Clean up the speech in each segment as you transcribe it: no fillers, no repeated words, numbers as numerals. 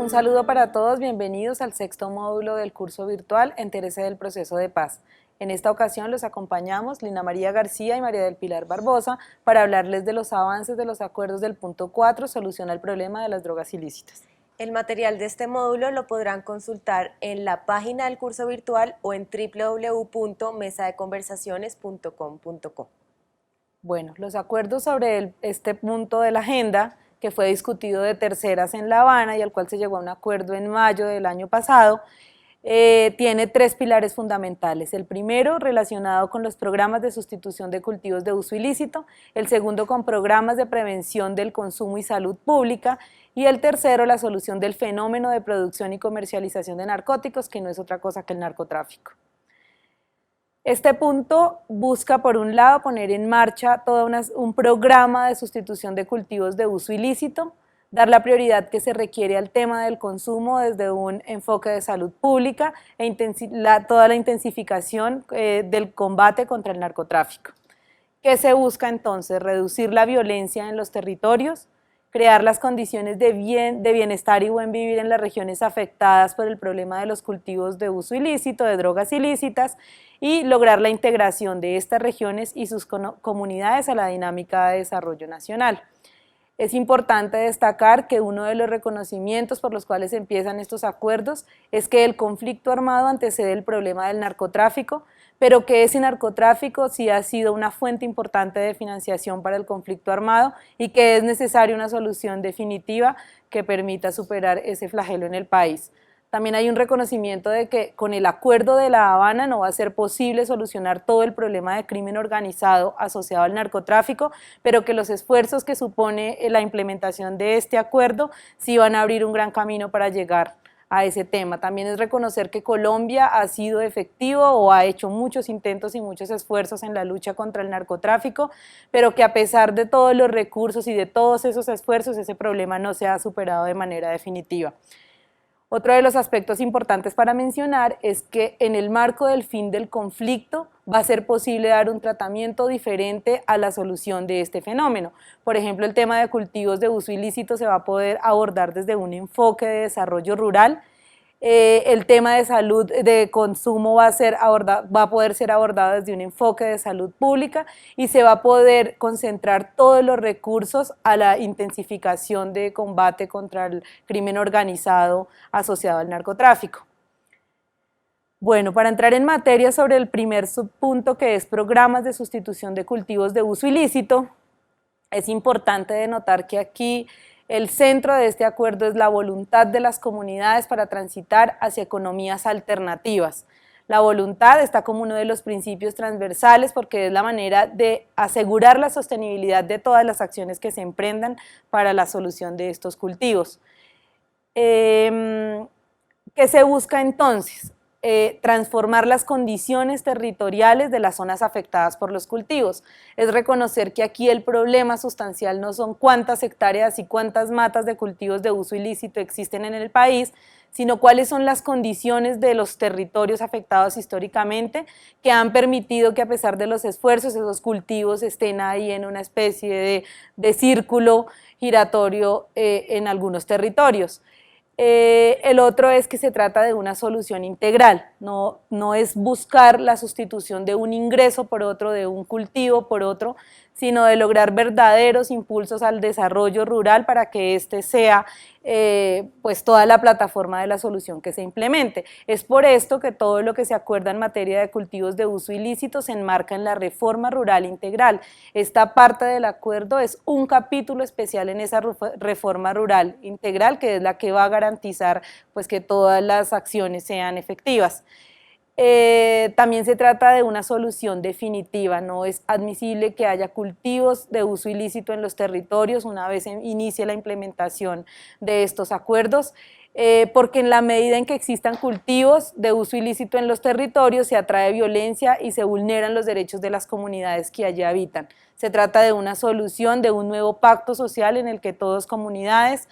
Un saludo para todos, bienvenidos al sexto módulo del curso virtual Entérese del proceso de paz. En esta ocasión los acompañamos Lina María García y María del Pilar Barbosa para hablarles de los avances de los acuerdos del punto 4, solución al problema de las drogas ilícitas. El material de este módulo lo podrán consultar en la página del curso virtual o en www.mesadeconversaciones.com.co. Bueno, los acuerdos sobre este punto de la agenda, que fue discutido de terceras en La Habana y al cual se llegó a un acuerdo en mayo del año pasado, tiene tres pilares fundamentales. El primero, relacionado con los programas de sustitución de cultivos de uso ilícito, el segundo, con programas de prevención del consumo y salud pública, y el tercero, la solución del fenómeno de producción y comercialización de narcóticos, que no es otra cosa que el narcotráfico. Este punto busca, por un lado, poner en marcha todo un programa de sustitución de cultivos de uso ilícito, dar la prioridad que se requiere al tema del consumo desde un enfoque de salud pública e toda la intensificación del combate contra el narcotráfico. ¿Qué se busca entonces? Reducir la violencia en los territorios, crear las condiciones de bienestar y buen vivir en las regiones afectadas por el problema de los cultivos de uso ilícito, de drogas ilícitas, y lograr la integración de estas regiones y sus comunidades a la dinámica de desarrollo nacional. Es importante destacar que uno de los reconocimientos por los cuales empiezan estos acuerdos es que el conflicto armado antecede el problema del narcotráfico, pero que ese narcotráfico sí ha sido una fuente importante de financiación para el conflicto armado y que es necesaria una solución definitiva que permita superar ese flagelo en el país. También hay un reconocimiento de que con el acuerdo de La Habana no va a ser posible solucionar todo el problema de crimen organizado asociado al narcotráfico, pero que los esfuerzos que supone la implementación de este acuerdo sí van a abrir un gran camino para llegar a ese tema. También es reconocer que Colombia ha sido efectivo o ha hecho muchos intentos y muchos esfuerzos en la lucha contra el narcotráfico, pero que a pesar de todos los recursos y de todos esos esfuerzos, ese problema no se ha superado de manera definitiva. Otro de los aspectos importantes para mencionar es que en el marco del fin del conflicto va a ser posible dar un tratamiento diferente a la solución de este fenómeno. Por ejemplo, el tema de cultivos de uso ilícito se va a poder abordar desde un enfoque de desarrollo rural. El tema de salud, de consumo va a poder ser abordado desde un enfoque de salud pública y se va a poder concentrar todos los recursos a la intensificación de combate contra el crimen organizado asociado al narcotráfico. Bueno, para entrar en materia sobre el primer subpunto, que es programas de sustitución de cultivos de uso ilícito, es importante denotar que aquí el centro de este acuerdo es la voluntad de las comunidades para transitar hacia economías alternativas. La voluntad está como uno de los principios transversales porque es la manera de asegurar la sostenibilidad de todas las acciones que se emprendan para la solución de estos cultivos. ¿Qué se busca entonces? Transformar las condiciones territoriales de las zonas afectadas por los cultivos. Es reconocer que aquí el problema sustancial no son cuántas hectáreas y cuántas matas de cultivos de uso ilícito existen en el país, sino cuáles son las condiciones de los territorios afectados históricamente que han permitido que, a pesar de los esfuerzos, esos cultivos estén ahí en una especie de círculo giratorio en algunos territorios. El otro es que se trata de una solución integral, no es buscar la sustitución de un ingreso por otro, de un cultivo por otro, sino de lograr verdaderos impulsos al desarrollo rural para que este sea pues toda la plataforma de la solución que se implemente. Es por esto que todo lo que se acuerda en materia de cultivos de uso ilícito se enmarca en la reforma rural integral. Esta parte del acuerdo es un capítulo especial en esa reforma rural integral, que es la que va a garantizar pues que todas las acciones sean efectivas. También se trata de una solución definitiva, no es admisible que haya cultivos de uso ilícito en los territorios una vez inicie la implementación de estos acuerdos, porque en la medida en que existan cultivos de uso ilícito en los territorios se atrae violencia y se vulneran los derechos de las comunidades que allí habitan. Se trata de una solución, de un nuevo pacto social en el que todas comunidades,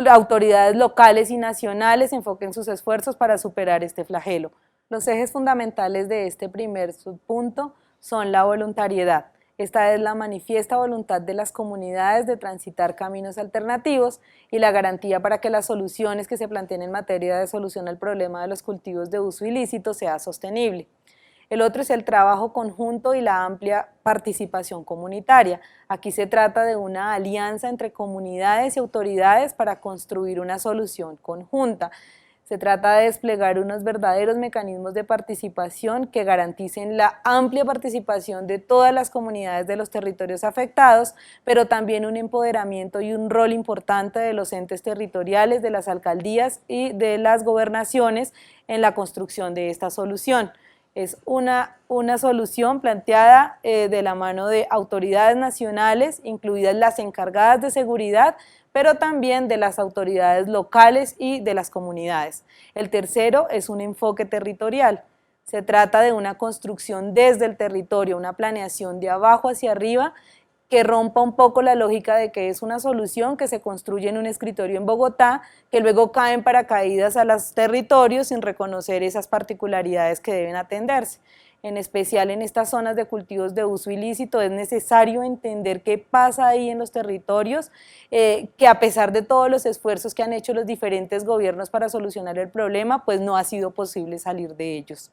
autoridades locales y nacionales enfoquen sus esfuerzos para superar este flagelo. Los ejes fundamentales de este primer subpunto son la voluntariedad. Esta es la manifiesta voluntad de las comunidades de transitar caminos alternativos y la garantía para que las soluciones que se planteen en materia de solución al problema de los cultivos de uso ilícito sea sostenible. El otro es el trabajo conjunto y la amplia participación comunitaria. Aquí se trata de una alianza entre comunidades y autoridades para construir una solución conjunta. Se trata de desplegar unos verdaderos mecanismos de participación que garanticen la amplia participación de todas las comunidades de los territorios afectados, pero también un empoderamiento y un rol importante de los entes territoriales, de las alcaldías y de las gobernaciones en la construcción de esta solución. Es una solución planteada de la mano de autoridades nacionales, incluidas las encargadas de seguridad, pero también de las autoridades locales y de las comunidades. El tercero es un enfoque territorial. Se trata de una construcción desde el territorio, una planeación de abajo hacia arriba que rompa un poco la lógica de que es una solución que se construye en un escritorio en Bogotá, que luego cae en paracaídas a los territorios sin reconocer esas particularidades que deben atenderse. En especial en estas zonas de cultivos de uso ilícito es necesario entender qué pasa ahí en los territorios, que a pesar de todos los esfuerzos que han hecho los diferentes gobiernos para solucionar el problema, pues no ha sido posible salir de ellos.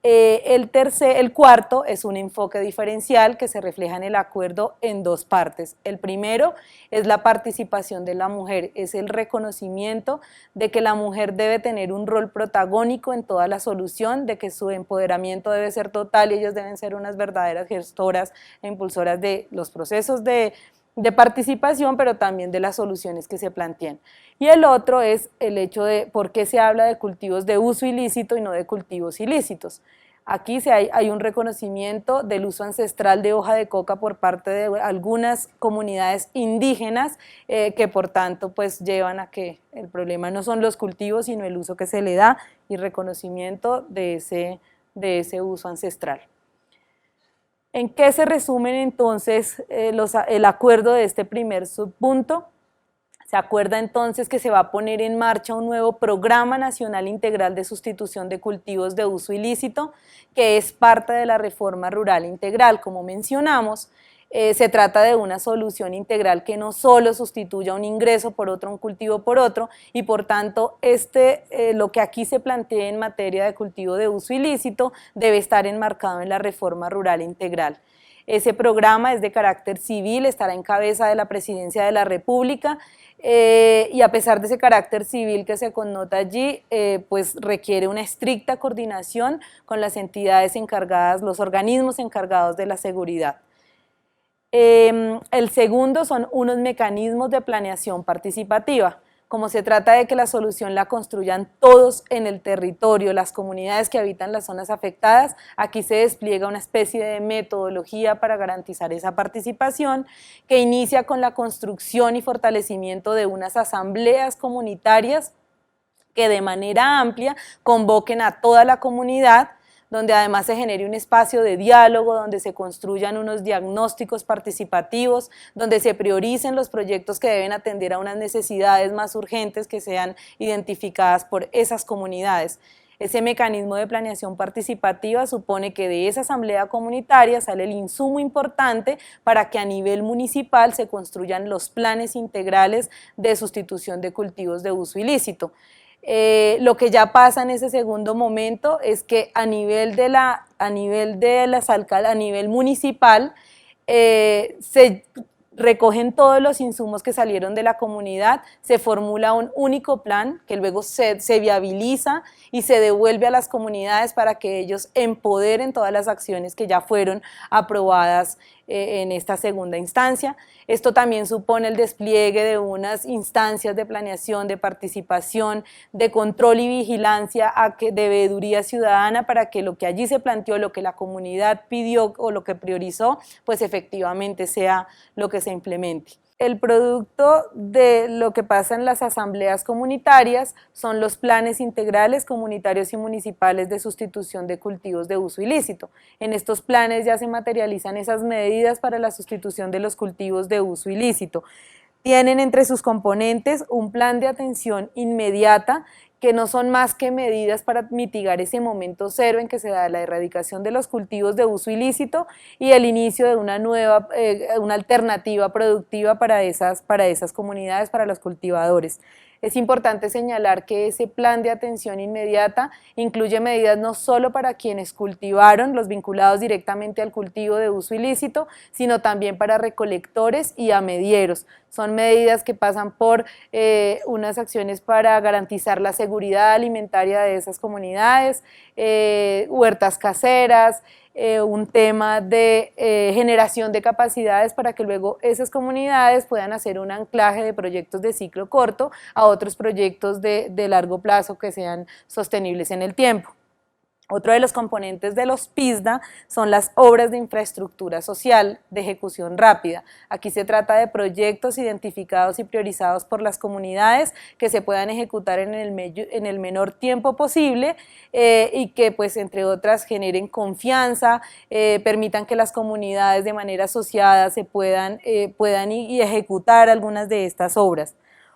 El cuarto es un enfoque diferencial que se refleja en el acuerdo en dos partes. El primero es la participación de la mujer, es el reconocimiento de que la mujer debe tener un rol protagónico en toda la solución, de que su empoderamiento debe ser total y ellas deben ser unas verdaderas gestoras e impulsoras de los procesos de participación, pero también de las soluciones que se plantean. Y el otro es el hecho de por qué se habla de cultivos de uso ilícito y no de cultivos ilícitos. Aquí hay un reconocimiento del uso ancestral de hoja de coca por parte de algunas comunidades indígenas que por tanto pues llevan a que el problema no son los cultivos sino el uso que se le da y reconocimiento de ese uso ancestral. ¿En qué se resumen entonces el acuerdo de este primer subpunto? Se acuerda entonces que se va a poner en marcha un nuevo Programa Nacional Integral de Sustitución de Cultivos de Uso Ilícito, que es parte de la Reforma Rural Integral. Como mencionamos, se trata de una solución integral que no solo sustituya un ingreso por otro, un cultivo por otro, y por tanto lo que aquí se plantea en materia de cultivo de uso ilícito debe estar enmarcado en la Reforma Rural Integral. Ese programa es de carácter civil, estará en cabeza de la Presidencia de la República y a pesar de ese carácter civil que se connota allí, pues requiere una estricta coordinación con las entidades encargadas, los organismos encargados de la seguridad. El segundo son unos mecanismos de planeación participativa. Como se trata de que la solución la construyan todos en el territorio, las comunidades que habitan las zonas afectadas, aquí se despliega una especie de metodología para garantizar esa participación que inicia con la construcción y fortalecimiento de unas asambleas comunitarias que de manera amplia convoquen a toda la comunidad, donde además se genere un espacio de diálogo, donde se construyan unos diagnósticos participativos, donde se prioricen los proyectos que deben atender a unas necesidades más urgentes que sean identificadas por esas comunidades. Ese mecanismo de planeación participativa supone que de esa asamblea comunitaria sale el insumo importante para que a nivel municipal se construyan los planes integrales de sustitución de cultivos de uso ilícito. Lo que ya pasa en ese segundo momento es que a nivel municipal se recogen todos los insumos que salieron de la comunidad, se formula un único plan que luego se viabiliza y se devuelve a las comunidades para que ellos empoderen todas las acciones que ya fueron aprobadas en esta segunda instancia. Esto también supone el despliegue de unas instancias de planeación, de participación, de control y vigilancia, de veeduría ciudadana para que lo que allí se planteó, lo que la comunidad pidió o lo que priorizó, pues efectivamente sea lo que se implemente. El producto de lo que pasa en las asambleas comunitarias son los planes integrales comunitarios y municipales de sustitución de cultivos de uso ilícito. En estos planes ya se materializan esas medidas para la sustitución de los cultivos de uso ilícito. Tienen entre sus componentes un plan de atención inmediata que no son más que medidas para mitigar ese momento cero en que se da la erradicación de los cultivos de uso ilícito y el inicio de una nueva, una alternativa productiva para esas comunidades, para los cultivadores. Es importante señalar que ese plan de atención inmediata incluye medidas no solo para quienes cultivaron, los vinculados directamente al cultivo de uso ilícito, sino también para recolectores y amedieros. Son medidas que pasan por unas acciones para garantizar la seguridad alimentaria de esas comunidades, huertas caseras, un tema de generación de capacidades para que luego esas comunidades puedan hacer un anclaje de proyectos de ciclo corto a otros proyectos de largo plazo que sean sostenibles en el tiempo. Otro de los componentes de los PISDA son las obras de infraestructura social de ejecución rápida. Aquí se trata de proyectos identificados y priorizados por las comunidades que se puedan ejecutar en el menor tiempo posible y que, pues, entre otras, generen confianza, permitan que las comunidades de manera asociada se puedan ejecutar algunas de estas obras.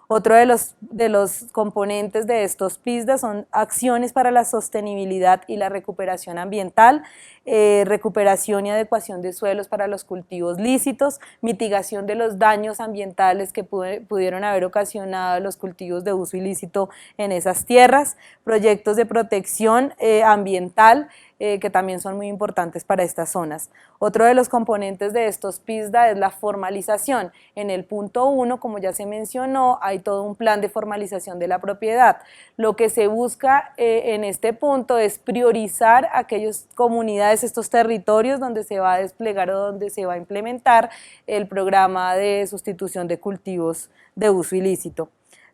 Otro de los componentes de estos PISDA son acciones para la sostenibilidad y la recuperación ambiental, recuperación y adecuación de suelos para los cultivos lícitos, mitigación de los daños ambientales que pudieron haber ocasionado los cultivos de uso ilícito en esas tierras, proyectos de protección ambiental, que también son muy importantes para estas zonas. Otro de los componentes de estos PISDA es la formalización. En el punto 1, como ya se mencionó, hay todo un plan de formalización de la propiedad. Lo que se busca en este punto es priorizar aquellas comunidades, estos territorios donde se va a desplegar o donde se va a implementar el programa de sustitución de cultivos de uso ilícito.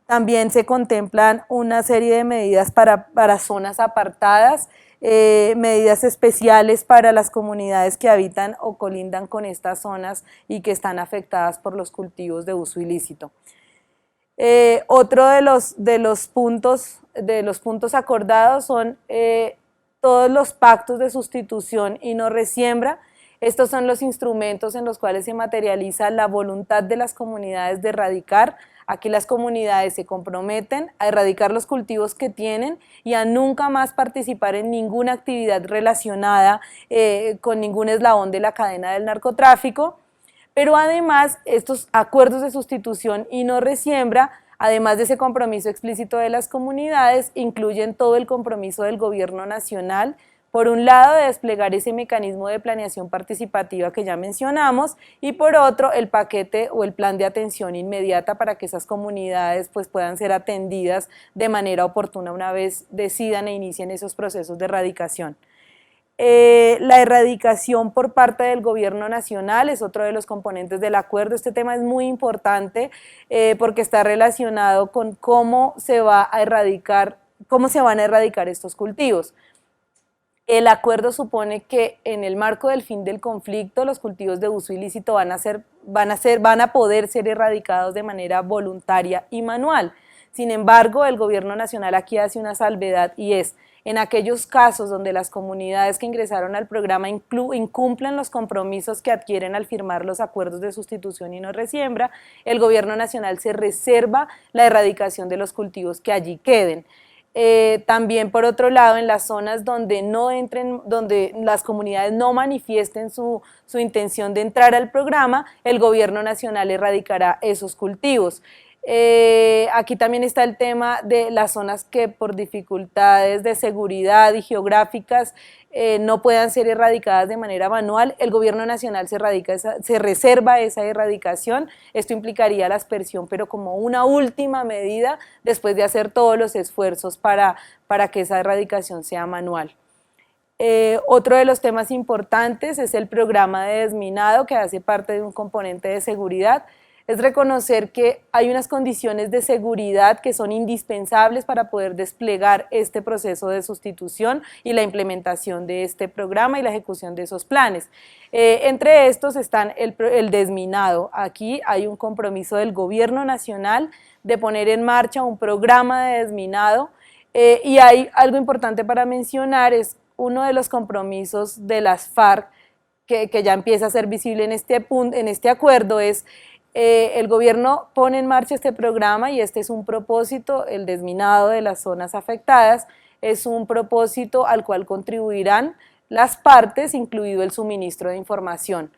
También se contemplan una serie de medidas para zonas apartadas, medidas especiales para las comunidades que habitan o colindan con estas zonas y que están afectadas por los cultivos de uso ilícito. Otro de los puntos acordados son todos los pactos de sustitución y no resiembra. Estos son los instrumentos en los cuales se materializa la voluntad de las comunidades de erradicar. Aquí las comunidades se comprometen a erradicar los cultivos que tienen y a nunca más participar en ninguna actividad relacionada con ningún eslabón de la cadena del narcotráfico, pero además estos acuerdos de sustitución y no resiembra, además de ese compromiso explícito de las comunidades, incluyen todo el compromiso del gobierno nacional, por un lado, de desplegar ese mecanismo de planeación participativa que ya mencionamos, y por otro, el paquete o el plan de atención inmediata para que esas comunidades, pues, puedan ser atendidas de manera oportuna una vez decidan e inicien esos procesos de erradicación. La erradicación por parte del gobierno nacional es otro de los componentes del acuerdo. Este tema es muy importante porque está relacionado con cómo se van a erradicar estos cultivos. El acuerdo supone que en el marco del fin del conflicto los cultivos de uso ilícito van a poder ser erradicados de manera voluntaria y manual. Sin embargo, el gobierno nacional aquí hace una salvedad y es en aquellos casos donde las comunidades que ingresaron al programa incumplen los compromisos que adquieren al firmar los acuerdos de sustitución y no resiembra, el gobierno nacional se reserva la erradicación de los cultivos que allí queden. También, por otro lado, en las zonas donde donde las comunidades no manifiesten su intención de entrar al programa, el gobierno nacional erradicará esos cultivos. Aquí también está el tema de las zonas que por dificultades de seguridad y geográficas no puedan ser erradicadas de manera manual. El gobierno nacional se reserva esa erradicación. Esto implicaría la aspersión, pero como una última medida después de hacer todos los esfuerzos para que esa erradicación sea manual. Otro de los temas importantes es el programa de desminado, que hace parte de un componente de seguridad. Es reconocer que hay unas condiciones de seguridad que son indispensables para poder desplegar este proceso de sustitución y la implementación de este programa y la ejecución de esos planes. Entre estos están el desminado. Aquí hay un compromiso del gobierno nacional de poner en marcha un programa de desminado y hay algo importante para mencionar, es uno de los compromisos de las FARC que ya empieza a ser visible en este acuerdo, es El gobierno pone en marcha este programa y este es un propósito, el desminado de las zonas afectadas, es un propósito al cual contribuirán las partes, incluido el suministro de información.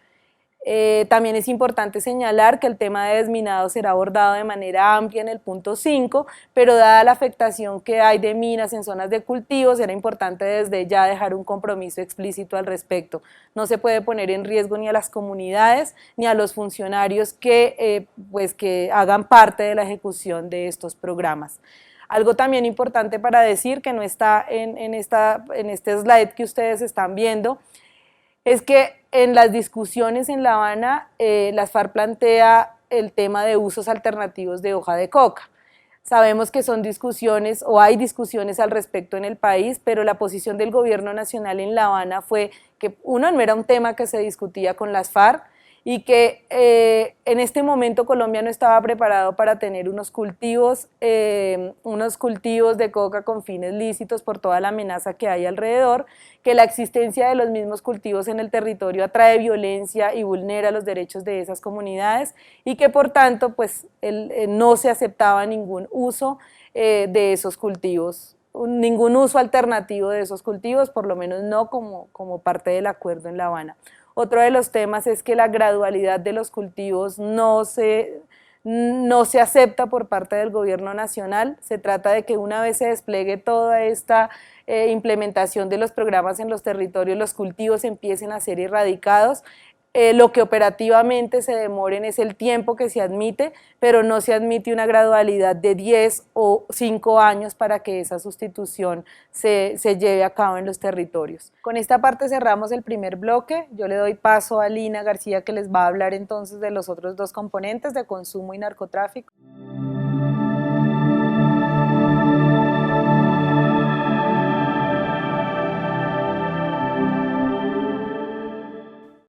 También es importante señalar que el tema de desminado será abordado de manera amplia en el punto 5, pero dada la afectación que hay de minas en zonas de cultivo, será importante desde ya dejar un compromiso explícito al respecto. No se puede poner en riesgo ni a las comunidades ni a los funcionarios que hagan parte de la ejecución de estos programas. Algo también importante para decir, que no está en este slide que ustedes están viendo, es que en las discusiones en La Habana, las FARC plantea el tema de usos alternativos de hoja de coca. Sabemos que son discusiones o hay discusiones al respecto en el país, pero la posición del gobierno nacional en La Habana fue que uno, no era un tema que se discutía con las FARC y que en este momento Colombia no estaba preparado para tener unos cultivos de coca con fines lícitos por toda la amenaza que hay alrededor, que la existencia de los mismos cultivos en el territorio atrae violencia y vulnera los derechos de esas comunidades y que por tanto pues, no se aceptaba ningún uso de esos cultivos, ningún uso alternativo de esos cultivos, por lo menos no como parte del acuerdo en La Habana. Otro de los temas es que la gradualidad de los cultivos no se acepta por parte del gobierno nacional. Se trata de que una vez se despliegue toda esta implementación de los programas en los territorios, los cultivos empiecen a ser erradicados. Lo que operativamente se demoren es el tiempo que se admite, pero no se admite una gradualidad de 10 o 5 años para que esa sustitución se lleve a cabo en los territorios. Con esta parte cerramos el primer bloque. Yo le doy paso a Lina García, que les va a hablar entonces de los otros dos componentes, de consumo y narcotráfico.